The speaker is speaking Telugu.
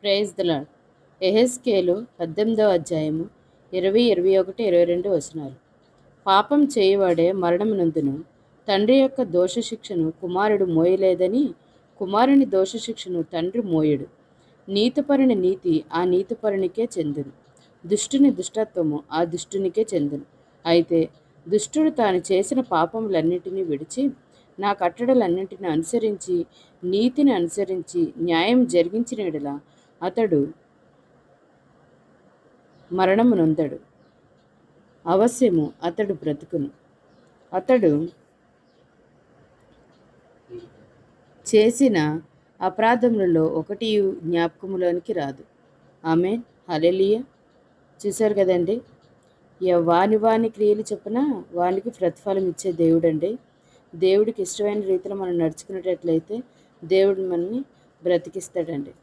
Praise the lord. యెహెజ్కేలు 18వ అధ్యాయము 20, 21, 22 వచనాలు. పాపం చేయవాడే మరణమునందును, తండ్రి యొక్క దోషశిక్షను కుమారుడు మోయలేదని, కుమారుని దోషశిక్షను తండ్రి మోయడు. నీతిపరుని నీతి ఆ నీతిపరునికే చెందును, దుష్టుని దుష్టత్వము ఆ దుష్టునికే చెందును. అయితే దుష్టుడు తాను చేసిన పాపములన్నిటినీ విడిచి, నా కట్టడలన్నింటిని అనుసరించి, నీతిని అనుసరించి న్యాయం జరిగించిన యెడల అతడు మరణమునొందడు. అవశ్యము అతడు బ్రతుకును. అతడు చేసిన అపరాధములలో ఒకటి జ్ఞాపకములోనికి రాదు. ఆమేన్, హల్లెలూయా. చూశారు కదండి, వాని క్రియలు చొప్పున వానికి ప్రతిఫలం ఇచ్చే దేవుడండి. దేవుడికి ఇష్టమైన రీతిలో మనం నడుచుకునేటట్లయితే దేవుడు మనల్ని బ్రతికిస్తాడండి.